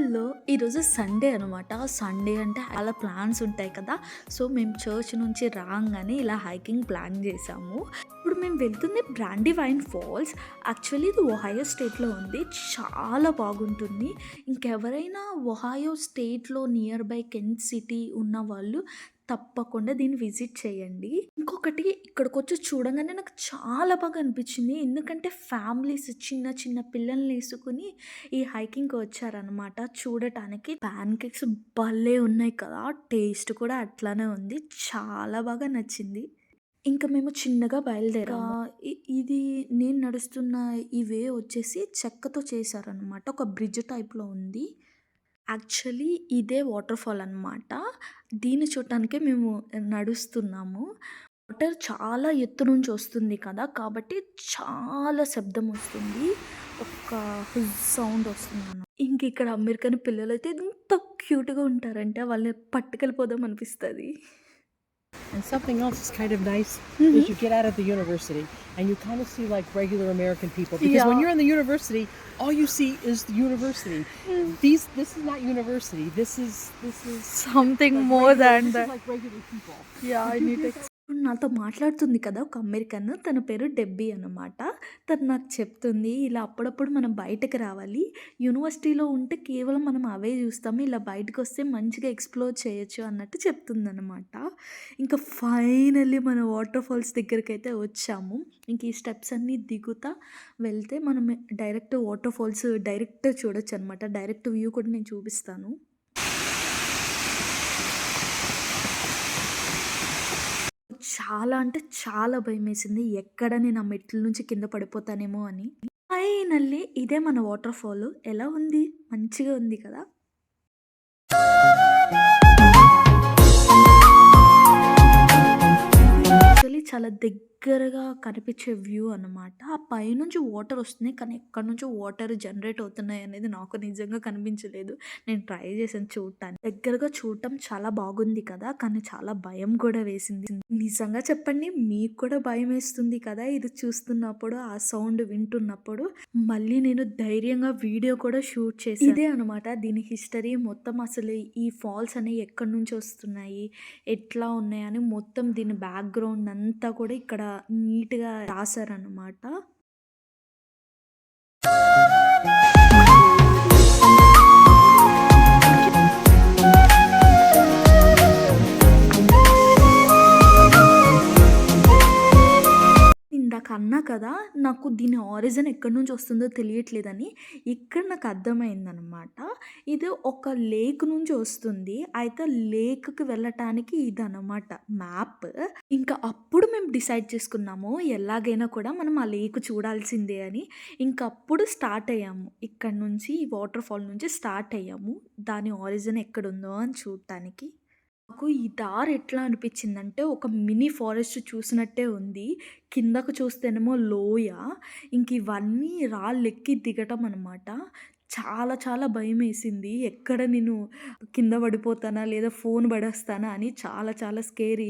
Hello! ఈరోజు Sunday అనమాట. Sunday అంటే చాలా ప్లాన్స్ ఉంటాయి కదా! సో, మేము చర్చ్ నుంచి రాంగానే ఇలా హైకింగ్ ప్లాన్ చేశాము. ఇప్పుడు మేము వెళ్తుంది బ్రాండీవైన్ ఫాల్స్. యాక్చువల్లీ ఇది ఒహాయో స్టేట్‌లో ఉంది. చాలా బాగుంటుంది. ఇంకెవరైనా ఒహాయో స్టేట్‌లో నియర్ బై కెంట్ సిటీ ఉన్నవాళ్ళు తప్పకుండా దీన్ని విజిట్ చేయండి. ఇంకొకటి ఇక్కడికొచ్చి చూడంగానే నాకు చాలా బాగా అనిపించింది. ఎందుకంటే ఫ్యామిలీస్ చిన్న చిన్న పిల్లల్నేసుకొని ఈ హైకింగ్‌కి వచ్చారనమాట చూడటానికి. ప్యాన్ కేక్స్ భలే ఉన్నాయి కదా! టేస్ట్ కూడా అట్లానే ఉంది. చాలా బాగా నచ్చింది. ఇంక మేము చిన్నగా బయలుదేరాము. ఇది నేను నడుస్తున్న ఈ వే వచ్చేసి చెక్కతో చేశారనమాట. ఒక బ్రిడ్జ్ టైప్‌లో ఉంది. యాక్చువల్లీ ఇదే వాటర్ ఫాల్ అనమాట. దీన్ని చూడటానికే మేము నడుస్తున్నాము. వాటర్ చాలా ఎత్తు నుంచి వస్తుంది కదా! కాబట్టి చాలా శబ్దం వస్తుంది. ఒక హుజ్ సౌండ్ వస్తుందనమాట. ఇంక ఇక్కడ అమెరికన్ పిల్లలైతే ఎంత క్యూట్‌గా ఉంటారంటే వాళ్ళని పట్టుకెళ్ళిపోదాం అనిపిస్తది. And something else is kind of nice is హుహు. you get out of the university and you kind of see like regular American people because when yeah! you're in the university, all you see is the university. హ్మ్. This is not university. This is something like more regular. Than This is that. like regular people. Yeah! I need to ఇప్పుడు నాతో మాట్లాడుతుంది కదా ఒక American. తన పేరు డెబ్బీ అనమాట. తను నాకు చెప్తుంది, ఇలా అప్పుడప్పుడు మనం బయటకి రావాలి. యూనివర్సిటీలో ఉంటే కేవలం మనం అవే చూస్తాము. ఇలా బయటకొస్తే మంచిగా ఎక్స్‌ప్లోర్ చేయొచ్చు అన్నట్టు చెప్తుందనమాట. ఇంకా ఫైనల్లీ మన వాటర్ ఫాల్స్ దగ్గరికైతే వచ్చాము. ఇంక ఈ స్టెప్స్ అన్నీ దిగుతా వెళ్తే మనం డైరెక్ట్ వాటర్ ఫాల్స్ డైరెక్ట్ చూడొచ్చనమాట. డైరెక్ట్ వ్యూ కూడా నేను చూపిస్తాను. చాలా అంటే చాలా భయమేసింది. ఎక్కడ నేను ఆ మెట్ల నుంచి కింద పడిపోతానేమో అని. ఫైనల్లీ ఇదే మన వాటర్ ఫాల్. ఎలా ఉంది? మంచిగా ఉంది కదా! యాక్చువల్లీ చాలా దగ్గరగా కనిపించే వ్యూ అనమాట. ఆ పైనుంచి వాటర్ వస్తున్నాయి. కానీ ఎక్కడి నుంచో వాటర్ జనరేట్ అవుతున్నాయి అనేది నాకు నిజంగా కనిపించలేదు. నేను ట్రై చేశాను చూడటానికి. దగ్గరగా చూడటం చాలా బాగుంది కదా! కానీ చాలా భయం కూడా వేసింది. నిజంగా చెప్పండి, మీకు కూడా భయమేస్తుంది కదా! ఇది చూస్తున్నప్పుడు, ఆ సౌండ్ వింటున్నప్పుడు. మళ్ళీ నేను ధైర్యంగా వీడియో కూడా షూట్ చేశాను. ఇదే అనమాట దీని హిస్టరీ మొత్తం. అసలు ఈ ఫాల్స్ అనేవి ఎక్కడి నుంచి వస్తున్నాయి, ఎట్లా ఉన్నాయని మొత్తం దీని బ్యాక్‌గ్రౌండ్ అంతా కూడా ఇక్కడ నీట్‌గా రాశారనమాట. ఇందాక అన్నా కదా! నాకు దీని ఆరిజిన్ ఎక్కడి నుంచి వస్తుందో తెలియట్లేదని. ఇక్కడ నాకు అర్థమైందనమాట. ఇది ఒక లేక్ నుంచి వస్తుంది. అయితే లేక్‌కి వెళ్ళటానికి ఇదనమాట మ్యాప్. ఇంకా అప్పుడు మేము డిసైడ్ చేసుకున్నాము. ఎలాగైనా కూడా మనం ఆ లేక్ చూడాల్సిందే అని. ఇంక అప్పుడు స్టార్ట్ అయ్యాము. ఇక్కడి నుంచి ఈ వాటర్ ఫాల్ నుంచి స్టార్ట్ అయ్యాము. దాని ఆరిజిన్ ఎక్కడుందో అని చూడటానికి. నాకు ఈ దారి ఎట్లా అనిపించిందంటే ఒక మినీ ఫారెస్ట్ చూసినట్టే ఉంది. కిందకు చూస్తేనేమో లోయ. ఇంక ఇవన్నీ రాళ్ళెక్కి దిగటం అనమాట. చాలా చాలా భయమేసింది. ఎక్కడ నేను కింద పడిపోతానా? లేదా ఫోన్ పడేస్తానా? అని చాలా చాలా స్కేరీ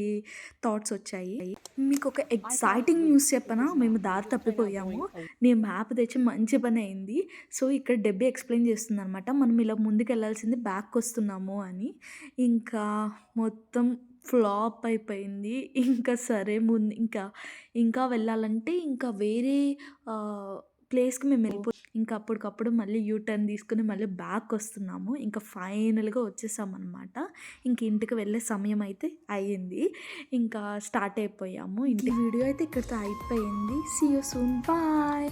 థాట్స్ వచ్చాయి. మీకొక I thought exciting it news was చెప్పనా? మేము దారి we were planning on తప్పిపోయాము. going a నేను మ్యాప్ తెచ్చి మంచి పనయింది. సో, ఇక్కడ డెబ్బీ ఎక్స్‌ప్లెయిన్ చేస్తుందనమాట. మనం ఇలా ముందుకెళ్ళాల్సింది బ్యాక్‌కొస్తున్నాము అని. ఇంకా మొత్తం ఫ్లాప్ అయిపోయింది. ఇంకా సరే ఇంకా వెళ్ళాలంటే ఇంకా వేరే ప్లేస్‌కి ఇంకా అప్పటికప్పుడు మళ్ళీ యూ టర్న్ తీసుకొని మళ్ళీ బ్యాకొస్తున్నాము. ఇంకా ఫైనల్‌గా వచ్చేసామనమాట. ఇంక ఇంటికి వెళ్ళే సమయం అయితే అయ్యింది. ఇంకా స్టార్ట్ అయిపోయాము. ఈ వీడియో అయితే ఇక్కడితో అయిపోయింది. See you soon. బాయ్.